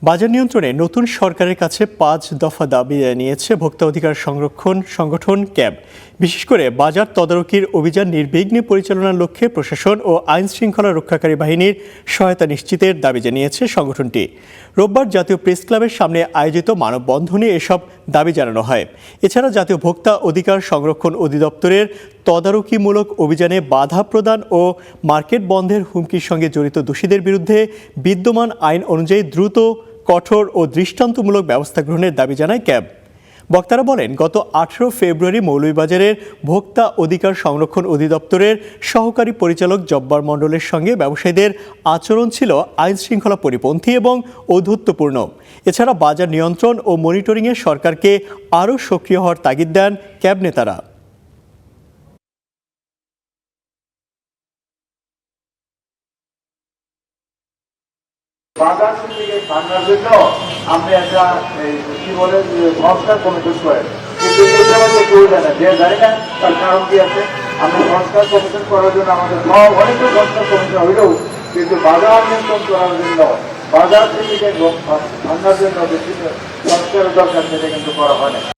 বাজার নিয়ন্ত্রণে নতুন সরকারের কাছে ৫ দফা দাবি জানিয়েছে ভোক্তা অধিকার সংরক্ষণ সংগঠন ক্যাব। বিশেষ করে বাজার তদারকির অভিযান নির্বিঘ্নে পরিচালনার লক্ষ্যে প্রশাসন ও আইন শৃঙ্খলা রক্ষাকারী বাহিনীর সহায়তা নিশ্চিতের দাবি জানিয়েছে সংগঠনটি। রোববার জাতীয় প্রেস ক্লাবের সামনে আয়োজিত মানববন্ধনে এসব দাবি জানানো হয়। এছাড়া জাতীয় ভোক্তা অধিকার সংরক্ষণ অধিদপ্তরের তদারকিমূলক অভিযানে বাধা প্রদান ও মার্কেট বন্ধের হুমকির সঙ্গে জড়িত দোষীদের বিরুদ্ধে বিদ্যমান আইন অনুযায়ী দ্রুত, কঠোর ও দৃষ্টান্তমূলক ব্যবস্থা গ্রহণের দাবি জানায় ক্যাব। বক্তারা বলেন, গত ১৮ ফেব্রুয়ারি মৌলভীবাজারের ভোক্তা অধিকার সংরক্ষণ অধিদপ্তরের সহকারী পরিচালক জব্বার মণ্ডলের সঙ্গে ব্যবসায়ীদের আচরণ ছিল আইন শৃঙ্খলা পরিপন্থী এবং ঔদ্ধত্যপূর্ণ। এছাড়া বাজার নিয়ন্ত্রণ ও মনিটরিংয়ে সরকারকে আরও সক্রিয় হওয়ার তাগিদ দেন ক্যাব নেতারা। বাজার থেকে ভাঙার জন্য আপনি একটা কি বলে সংস্কার কমিশন করেন, কিন্তু এটা আমাদের কেউ জানে যে জানি না তার কারণ কি আছে। আমরা সংস্কার কমিশন করার জন্য আমাদের অনেকগুলো সংস্কার কমিশন হইলেও কিন্তু বাজার নিয়ন্ত্রণ করার জন্য, বাজার থেকে ভাঙার জন্য বেশি সংস্কারের দরকার, সেটা কিন্তু করা হয় না।